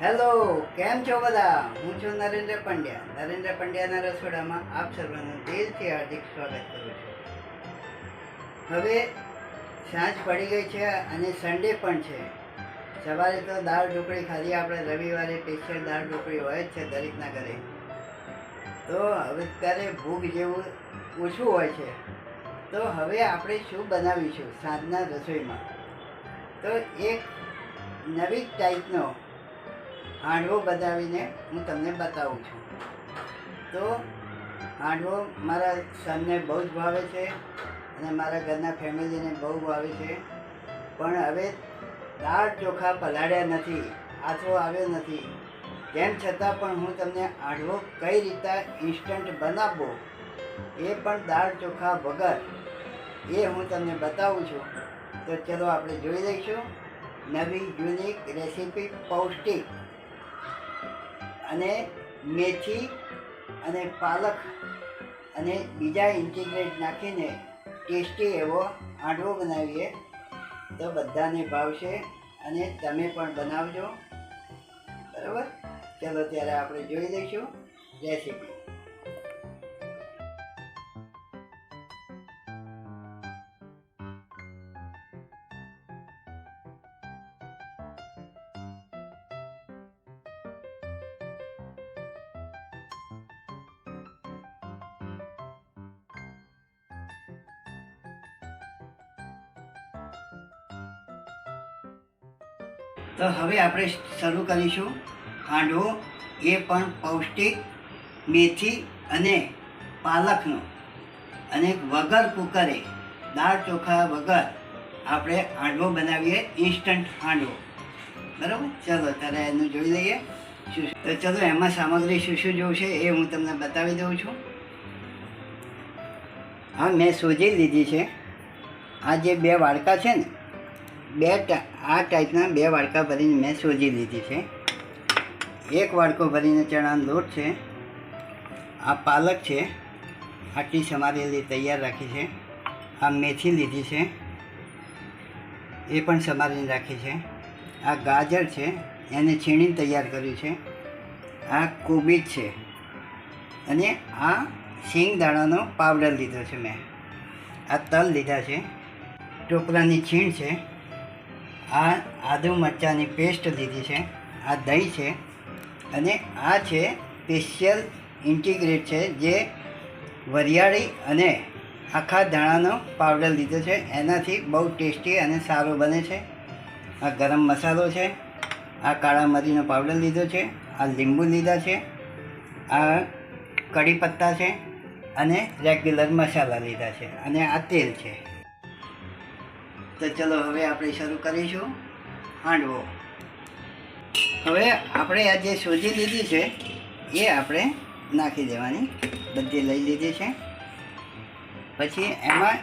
Hello, કેમ છો બધા? હું છું નરેન્દ્ર પંડ્યા. નરેન્દ્ર પંડ્યાના રસોડામાં આપ સર્વનું દિલથી હાર્દિક સ્વાગત કરું છું. હવે સાંજ પડી ગઈ છે અને સન્ડે પણ છે. સવારે તો દાળ ઢોકળી ખાધી. આપણે રવિવારે સ્પેશિયલ દાળ ઢોકળી હોય જ છે દરેકના ઘરે. તો હવે ત્યારે ભૂખ જેવું ઓછું હોય છે. તો હવે આપણે શું બનાવીશું સાંજના રસોઈમાં? તો એક નવી ટાઈપનો હાંડવો બનાવીને હું તમને બતાવું છું. તો હાંડવો મારા સનને બહુ જ ભાવે છે અને મારા ઘરના ફેમિલીને બહુ ભાવે છે. પણ હવે દાળ ચોખા પલાળ્યા નથી, આથો આવ્યો નથી. તેમ છતાં પણ હું તમને હાંડવો કઈ રીતે ઇન્સ્ટન્ટ બનાવવો એ પણ દાળ ચોખા વગર એ હું તમને બતાવું છું. તો ચલો આપણે જોઈ લઈશું નવી યુનિક રેસીપી. પૌષ્ટિક અને મેથી અને પાલક અને બીજા ઇન્ટિગ્રેટ નાખીને ટેસ્ટી એવો હાંડવો બનાવીએ તો બધાને ભાવશે અને તમે પણ બનાવજો. બરાબર? ચલો ત્યારે આપણે જોઈ લઈશું રેસીપી. તો હવે આપણે શરૂ કરીશું હાંડવો, એ પણ પૌષ્ટિક મેથી અને પાલકનો, અને વગર કુકરે દાળ ચોખા વગર આપણે હાંડવો બનાવીએ, ઇન્સ્ટન્ટ હાંડવો. બરાબર? ચલો ત્યારે એનું જોઈ લઈએ. તો ચલો એમાં સામગ્રી શું શું જોઈશે એ હું તમને બતાવી દઉં છું. હા, મેં સોજી લીધી છે. આ જે બે વાડકા છે ને, આ ટાઈપના બે વાડકા ભરીને મેં સોજી લીધી છે. એક વાડકો ભરીને ચણાનો લોટ છે. આ પાલક છે, આટલી સમારેલી તૈયાર રાખી છે. આ મેથી લીધી છે, એ પણ સમારીને રાખી છે. આ ગાજર છે, એને છીણીને તૈયાર કર્યું છે. આ કોબીજ છે અને આ શિંગદાણાનો પાવડર લીધો છે મેં. આ તલ લીધા છે. ટોપરાની છીણ છે. આ આદુ મરચાંની પેસ્ટ લીધી છે. આ દહીં છે અને આ છે સ્પેશિયલ ઇન્ટિગ્રેટ છે, જે વરિયાળી અને આખા ધાણાનો પાવડર લીધો છે. એનાથી બહુ ટેસ્ટી અને સારો બને છે. આ ગરમ મસાલો છે. આ કાળા મરીનો પાવડર લીધો છે. આ લીંબુ લીધા છે. આ કઢી પત્તા છે અને રેગ્યુલર મસાલા લીધા છે અને આ તેલ છે. તો ચલો હવે આપણે શરૂ કરીશું હાંડવો. હવે આપણે આ જે સોજી લીધી છે એ આપણે નાખી દેવાની. બધી લઈ લીધી છે. પછી એમાં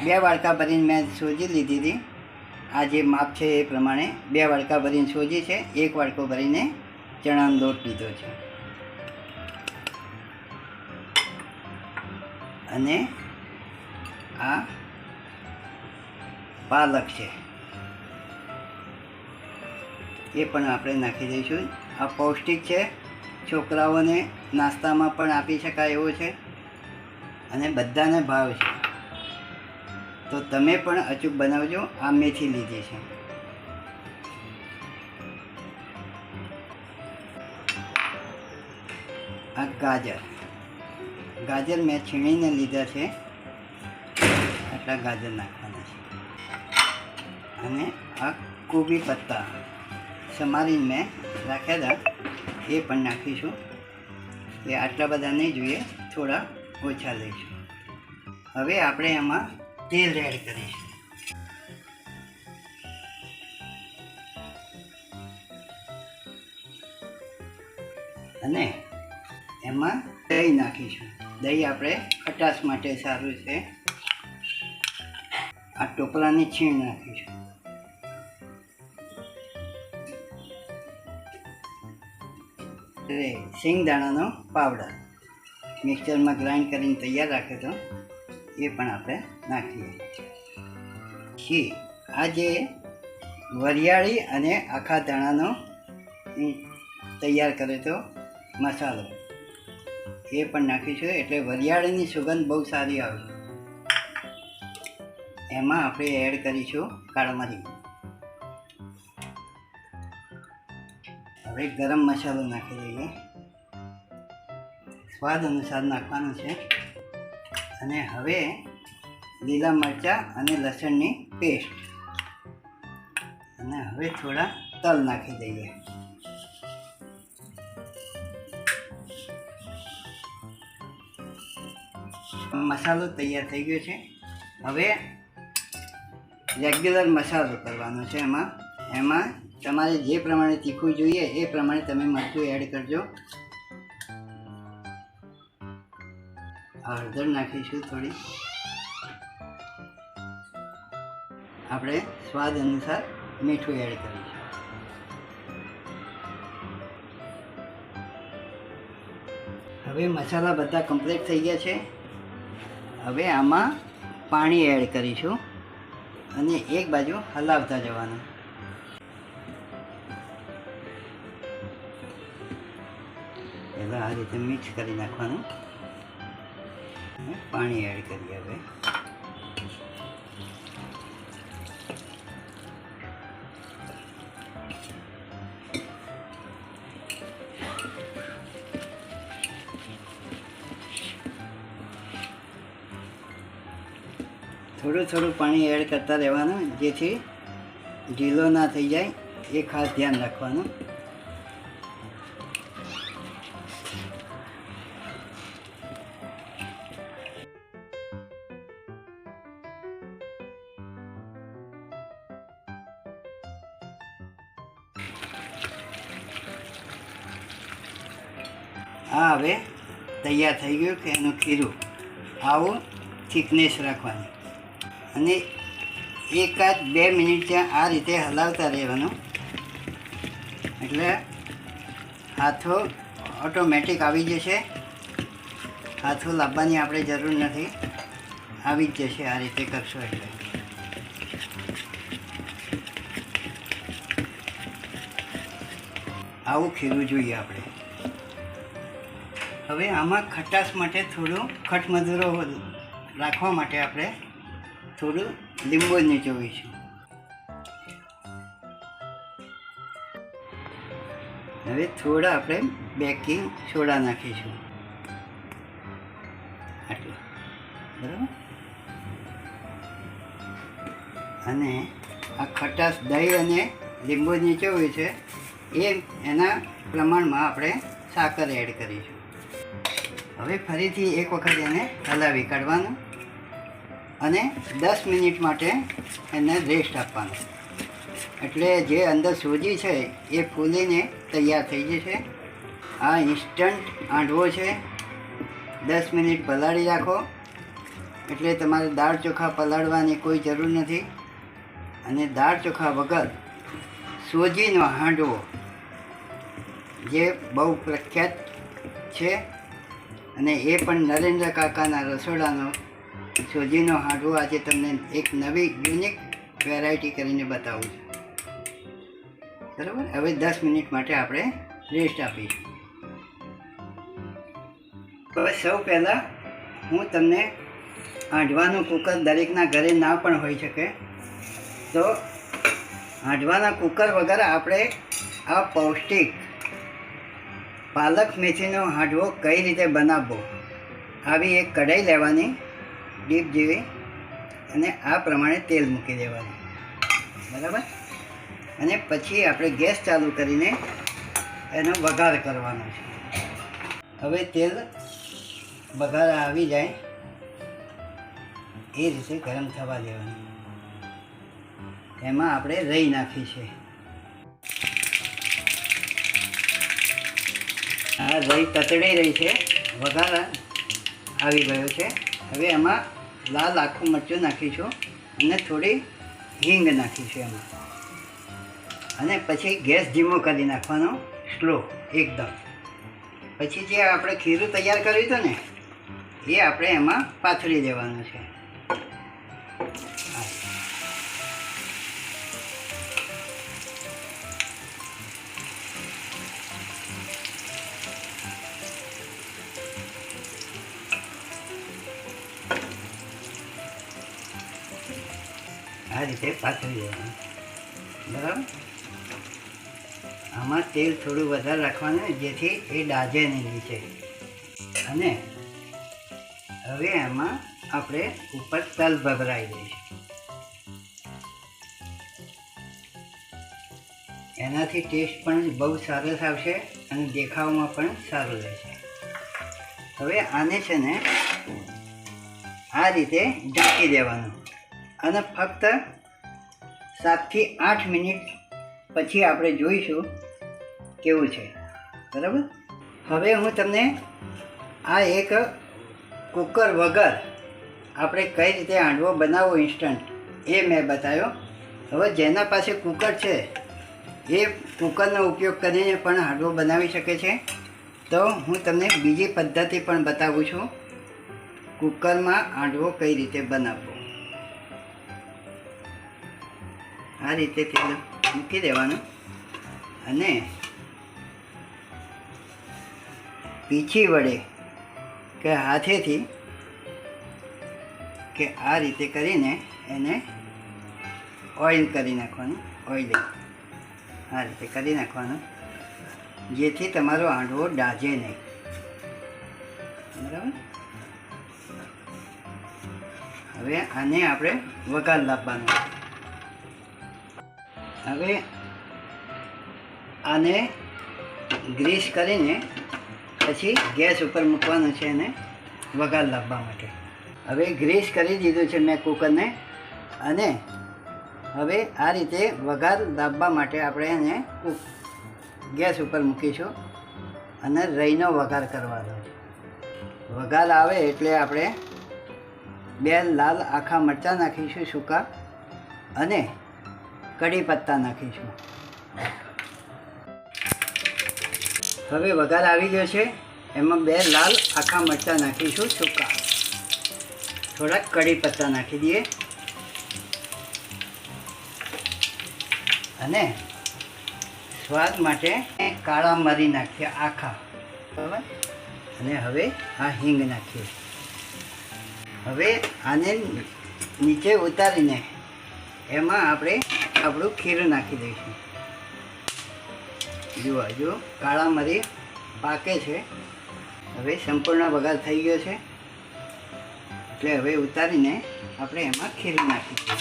બે વાડકા ભરીને મેં સોજી લીધી હતી. આ જે માપ છે એ પ્રમાણે બે વાડકા ભરીને સોજી છે. એક વાડકો ભરીને ચણાનો લોટ લીધો છે અને આ પાલક છે, એ પણ આપણે નાખી દઈશું. આ પૌષ્ટિક છે, છોકરાઓને નાસ્તામાં પણ આપી શકાય એવો છે અને બધાને ભાવ છે. તો તમે પણ અચૂક બનાવજો. આ મેથી લીધી છે. આ ગાજર મેં છીણીને લીધા છે. આટલા ગાજર નાખવાના છે. અને આ કોબી પત્તા સમારીને મેં રાખ્યા હતા, એ પણ નાખીશું. એ આટલા બધા નહીં જોઈએ, થોડા ઓછા લઈશું. હવે આપણે એમાં તેલ એડ કરીશું. અને એમાં દહીં નાખીશું. દહીં આપણે ખટાશ માટે સારું છે. આ ટોપરાની છીણ નાખીશું. શિંગદાણાનો પાવડર મિક્સરમાં ગ્રાઇન્ડ કરીને તૈયાર રાખ્યો હતો, એ પણ આપણે નાખીએ છીએ. આ જે વરિયાળી અને આખા ધાણાનો તૈયાર કરેલો મસાલો એ પણ નાખીશું, એટલે વરિયાળીની સુગંધ બહુ સારી આવે. એમાં આપણે એડ કરીશું કાળા મરી. હવે ગરમ મસાલો નાખી દઈએ, સ્વાદ અનુસાર નાખવાનું છે. અને હવે લીલા મરચાં અને લસણની પેસ્ટ, અને હવે થોડા તલ નાખી દઈએ. મસાલો તૈયાર થઈ ગયો છે. હવે રેગ્યુલર મસાલો કરવાનો છે. એમાં તમારે જે પ્રમાણે તીખું જોઈએ એ પ્રમાણે તમે મરચું એડ કરજો. હળદર નાખીશું થોડી. આપણે સ્વાદ અનુસાર મીઠું એડ કરીશું. હવે મસાલા બધા કમ્પ્લીટ થઈ ગયા છે. હવે આમાં પાણી એડ કરીશું અને એક બાજુ હલાવતા જવાનું. પહેલાં આ રીતે મિક્સ કરી નાખવાનું. પાણી એડ કરીએ. હવે થોડું થોડું પાણી એડ કરતા રહેવાનું, જેથી ઢીલો ના થઈ જાય એ ખાસ ધ્યાન રાખવાનું. આ હવે તૈયાર થઈ ગયું કે એનું ખીરું આવું થિકનેસ રાખવાની, અને 1-2 મિનિટ ત્યાં આ રીતે હલાવતા રહેવાનું. એટલે હાથો ઓટોમેટિક આવી જશે. હાથો લાવવાની આપણે જરૂર નથી, આવી જ જશે આ રીતે કરશો એટલે. આવું ખીરું જોઈએ આપણે. હવે આમાં ખટાશ માટે થોડું ખટમધુરો રાખવા માટે આપણે થોડું લીંબુ નીચોવીશું. હવે થોડા આપણે બેકિંગ સોડા નાખીશું, આટલું બરાબર. અને આ ખટાશ દહીં અને લીંબુ નીચોવ્યું છે એના પ્રમાણમાં આપણે સાકર એડ કરીશું. હવે ફરીથી એક વખત એને હલાવી કાઢવાનું અને 10 મિનિટ માટે એને રેસ્ટ આપવાનું. એટલે જે અંદર સોજી છે એ ફૂલીને તૈયાર થઈ જશે. આ ઇન્સ્ટન્ટ હાંડવો છે. 10 મિનિટ પલાળી રાખો એટલે તમારે દાળ ચોખા પલાળવાની કોઈ જરૂર નથી. અને દાળ ચોખા વગર સોજીનો હાંડવો જે બહુ પ્રખ્યાત છે, અને એ પણ નરેન્દ્ર કાકાના રસોડાનો સોજીનો હાંડવો આજે તમને એક નવી યુનિક વેરાયટી કરીને બતાવું છું. બરાબર. હવે 10 મિનિટ માટે આપણે રેસ્ટ આપીશું. હવે સૌ પહેલાં હું તમને હાંડવાનું કુકર દરેકના ઘરે ના પણ હોઈ શકે, તો હાંડવાના કુકર વગર આપણે આ પૌષ્ટિક પાલક મેથીનો હાંડવો કઈ રીતે બનાવવો, આવી એક કઢાઈ લેવાની ડીપ જેવી, અને આ પ્રમાણે તેલ મૂકી દેવાનું. બરાબર. અને પછી આપણે ગેસ ચાલુ કરીને એનો વઘાર કરવાનો છે. હવે તેલ વઘાર આવી જાય એ રીતે ગરમ થવા દેવાનું. એમાં આપણે રહી નાખી છે. આ રહી તતડી રહી છે, વઘાર આવી ગયો છે. હવે એમાં લાલ આખું મરચું નાખીશું અને થોડી હિંગ નાખીશું એમાં. અને પછી ગેસ ધીમો કરી નાખવાનો, સ્લો એકદમ. પછી જે આપણે ખીરું તૈયાર કર્યું હતું ને એ આપણે એમાં પાથરી દેવાનું છે. રીતે પાથરી દેવાનું, બરાબર. આમાં તેલ થોડું વધારે રાખવાનું જેથી એ દાજે નહીં નીચે. અને હવે એમાં આપણે ઉપર તલ ભભરાઈ દઈશું. એનાથી ટેસ્ટ પણ બહુ સરસ આવશે અને દેખાવમાં પણ સારું રહેશે. હવે આને છે ને આ રીતે ઢાંકી દેવાનું અને ફક્ત 7 થી 8 મિનિટ પછી આપણે જોઈશું કેવું છે, બરાબર. હવે હું તમને આ એક કુકર વગર આપણે કઈ રીતે હાંડવો બનાવવો ઇન્સ્ટન્ટ એ મેં બતાવ્યો. હવે જેના પાસે કુકર છે એ કુકરનો ઉપયોગ કરીને પણ હાંડવો બનાવી શકે છે. તો હું તમને બીજી પદ્ધતિ પણ બતાવું છું, કુકરમાં હાંડવો કઈ રીતે બનાવવો. આ રીતે તેલ મૂકી દેવાનું અને પીછી વડે કે હાથેથી કે આ રીતે કરીને એને ઓઇલ કરી નાખવાનું. ઓઇલિંગ આ રીતે કરી નાખવાનું જેથી તમારો હાંડવો દાજે નહીં, બરાબર. હવે આને આપણે વઘાર લાવવાનો. હવે આને ગ્રીસ કરીને પછી ગેસ ઉપર મૂકવાનું છે એને વઘાર લાવવા માટે. હવે ગ્રીસ કરી દીધું છે મેં કુકરને અને હવે આ રીતે વઘાર લાવવા માટે આપણે એને ગેસ ઉપર મૂકીશું અને રઈનો વઘાર કરવાનો છે. વઘાર આવે એટલે આપણે 2 લાલ આખા મરચાં નાખીશું સૂકા અને કઢી પત્તા નાખીશું. હવે વઘાર આવી ગયો છે, એમાં 2 લાલ આખા મરચાં નાખીશું સૂકા, થોડાક કઢી પત્તા નાખી દઈએ અને સ્વાદ માટે કાળા મરી નાખીએ આખા, બરાબર. અને હવે આ હિંગ નાખીએ. હવે આને નીચે ઉતારીને એમાં આપણે આપણું ખીરું નાખી દઈશું. જુઓ જો કાળા મરી પાકે છે. હવે સંપૂર્ણ વઘાર થઈ ગયો છે એટલે હવે ઉતારીને આપણે એમાં ખીરું નાખીશું.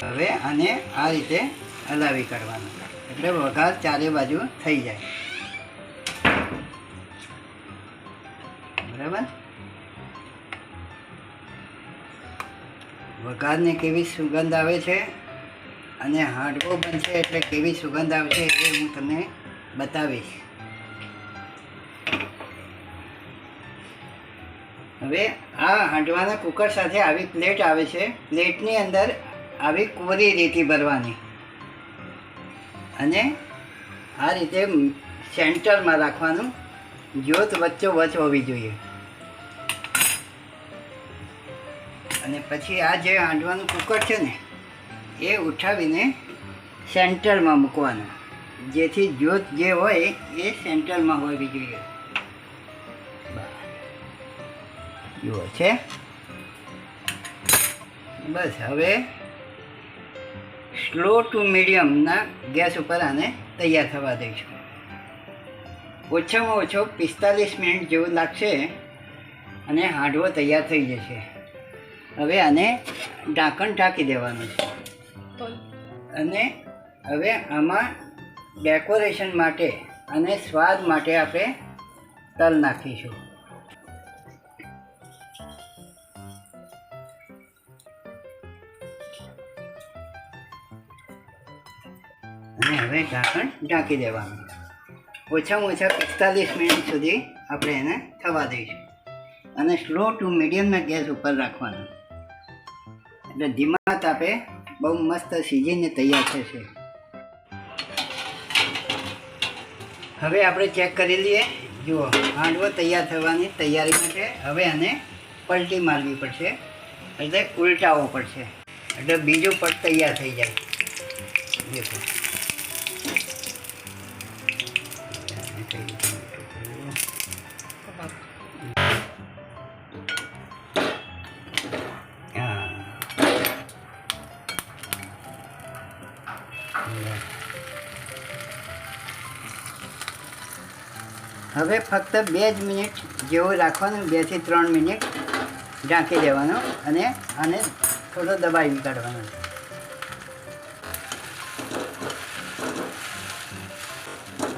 હવે આને આ રીતે હલાવી કાઢવાનું એટલે વઘાર ચારે બાજુ થઈ જાય, બરાબર. વઘારની કેવી સુગંધ આવે છે અને હાંડવો બનશે એટલે કેવી સુગંધ આવશે એ હું તમને બતાવીશ. હવે આ હાંડવાના કુકર સાથે આવી પ્લેટ આવે છે. પ્લેટની અંદર આવી કોરી રેતી ભરવાની અને આ રીતે સેન્ટરમાં રાખવાનું. જ્યોત વચ્ચોવચ્ચ હોવી જોઈએ. અને પછી આ જે હાંડવાનું કુકર છે ને એ ઉઠાવીને સેન્ટરમાં મૂકવાનું જેથી જ્યોત જે હોય એ સેન્ટરમાં હોવી જોઈએ. જુઓ છે, બસ. હવે સ્લો ટુ મીડિયમના ગેસ ઉપર આને તૈયાર થવા દઈશું. ઓછામાં ઓછો 45 મિનિટ જેવું લાગશે અને હાંડવો તૈયાર થઈ જશે. હવે આને ઢાંકણ ઢાંકી દેવાનું છે અને હવે આમાં ડેકોરેશન માટે અને સ્વાદ માટે આપણે તલ નાખીશું. અને હવે ઢાંકણ ઢાંકી દેવાનું. ઓછામાં ઓછા 45 મિનિટ સુધી આપણે એને થવા દઈશું અને સ્લો ટુ મીડિયમના ગેસ ઉપર રાખવાનું એટલે ધીમા તાપે બહુ મસ્ત સીઝીને તૈયાર થશે. હવે આપણે ચેક કરી લઈએ. જુઓ હાંડવો તૈયાર થવાની તૈયારીમાં છે. હવે આને પલટી મારવી પડશે એટલે ઉલટાવવો પડશે એટલે બીજું પટ તૈયાર થઈ જાય. દેખો હવે ફક્ત 2 જ મિનિટ જેવું રાખવાનું, 2 થી 3 મિનિટ ઢાંકી દેવાનું અને આને થોડો દબાવી કાઢવાનો.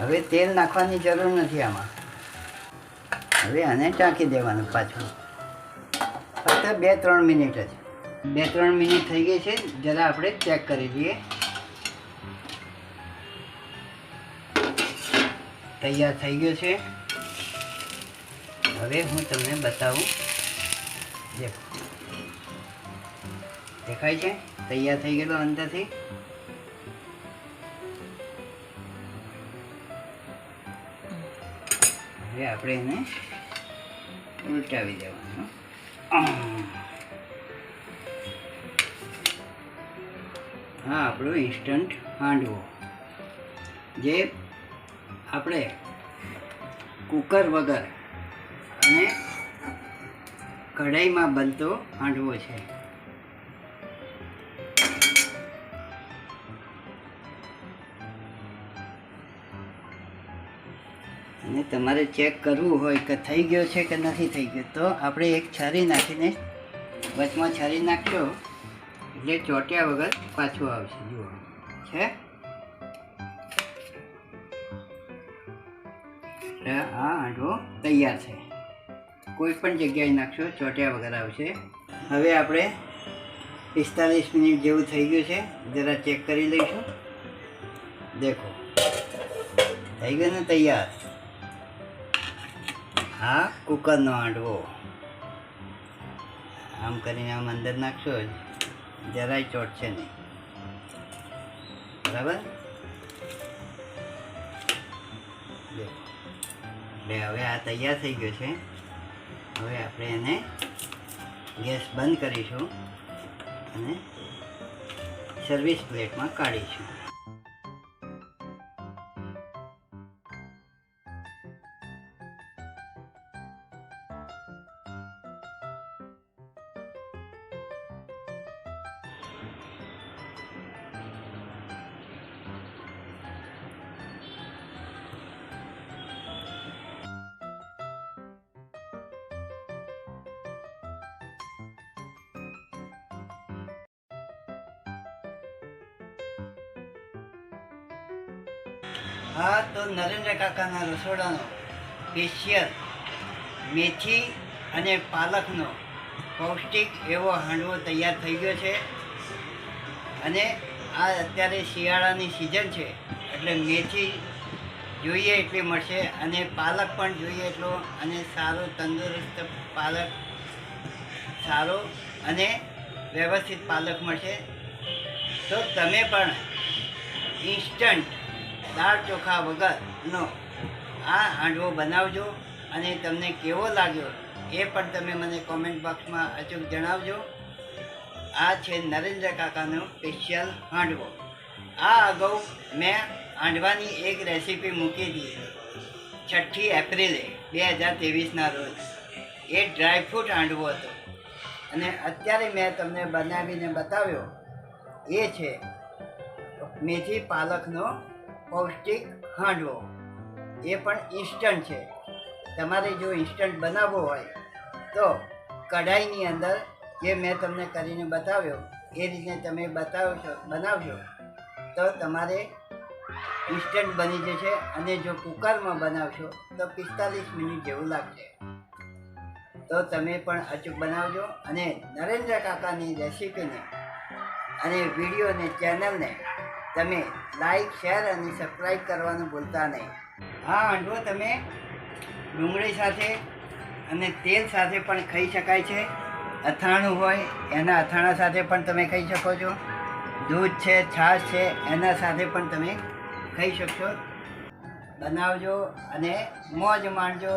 હવે તેલ નાખવાની જરૂર નથી આમાં. હવે આને ઢાંકી દેવાનું પાછું ફક્ત 2-3 મિનિટ જ. 2-3 મિનિટ થઈ ગઈ છે, જરા આપણે ચેક કરી લઈએ. તૈયાર થઈ ગયો છે. હવે હું તમને બતાવું. દેખો, દેખાય છે તૈયાર થઈ ગયેલો અંદરથી. હવે આપણે એને ઉલટાવી દેવાનું. હા, આપણો ઇન્સ્ટન્ટ હાંડવો, જે આપણે કુકર વગર અને કઢાઈમાં બનતો હાંડવો છે. અને તમારે ચેક કરવું હોય કે થઈ ગયો છે કે નથી થઈ ગયો, તો આપણે એક છરી નાખીને વચમાં છરી નાખશો એટલે ચોટ્યા વગર પાછું આવશે. જુઓ છે, આ હાંડવો તૈયાર છે. કોઈ પણ જગ્યાએ નાખશો ચોટ્યા વગર આવશે. હવે આપણે 45 મિનિટ જેવું થઈ ગયું છે, જરા ચેક કરી લઈશું. દેખો, થઈ ગયો ને તૈયાર. આ કુકરનો હાંડવો. આમ કરીને આમ અંદર નાખશો જરાય ચોટશે નહીં. બરાબર? એટલે હવે આ તૈયાર થઈ ગયો છે. હવે આપણે એને ગેસ બંધ કરીશું અને સર્વિસ પ્લેટમાં કાઢીશું. હા, તો નરેન્દ્ર કાકાના રસોડાનો સ્પેશિયલ મેથી અને પાલકનો પૌષ્ટિક એવો હાંડવો તૈયાર થઈ ગયો છે. અને આ અત્યારે શિયાળાની સિઝન છે એટલે મેથી જોઈએ એટલી મળશે અને પાલક પણ જોઈએ એટલો, અને સારો તંદુરસ્ત પાલક, સારો અને વ્યવસ્થિત પાલક મળશે. તો તમે પણ ઇન્સ્ટન્ટ દાળ ચોખા વગરનો આ હાંડવો બનાવજો અને તમને કેવો લાગ્યો એ પણ તમે મને કોમેન્ટ બોક્સમાં અચૂક જણાવજો. આ છે નરેન્દ્ર કાકાનો સ્પેશિયલ હાંડવો. આ અગાઉ મેં હાંડવાની એક રેસીપી મૂકી હતી 6 એપ્રિલે 2023ના રોજ. એ ડ્રાયફ્રૂટ હાંડવો હતો. અને અત્યારે મેં તમને બનાવીને બતાવ્યો એ છે મેથી પાલકનો પૌષ્ટિક હાંડવો. એ પણ ઇન્સ્ટન્ટ છે. તમારે જો ઇન્સ્ટન્ટ બનાવવો હોય તો કઢાઈની અંદર જે મેં તમને કરીને બતાવ્યો એ રીતે તમે બનાવશો તો તમારે ઇન્સ્ટન્ટ બની જશે. અને જો કુકરમાં બનાવશો તો 45 મિનિટ જેવું લાગશે. તો તમે પણ અચૂક બનાવજો અને નરેન્દ્ર કાકાની રેસીપીને અને વિડીયોને ચેનલને તમે લાઈક, શેર અને સબસ્ક્રાઈબ કરવાનું ભૂલતા નહીં. આ હાંડવો તમે ડુંગળી સાથે અને તેલ સાથે પણ ખાઈ શકાય છે. અથાણું હોય એના અથાણા સાથે પણ તમે ખાઈ શકો છો. દૂધ છે, છાશ છે, એના સાથે પણ તમે ખાઈ શકશો. બનાવજો અને મોજ માણજો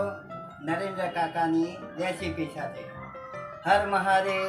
નરેન્દ્ર કાકાની રેસીપી સાથે. હર મહાદેવ.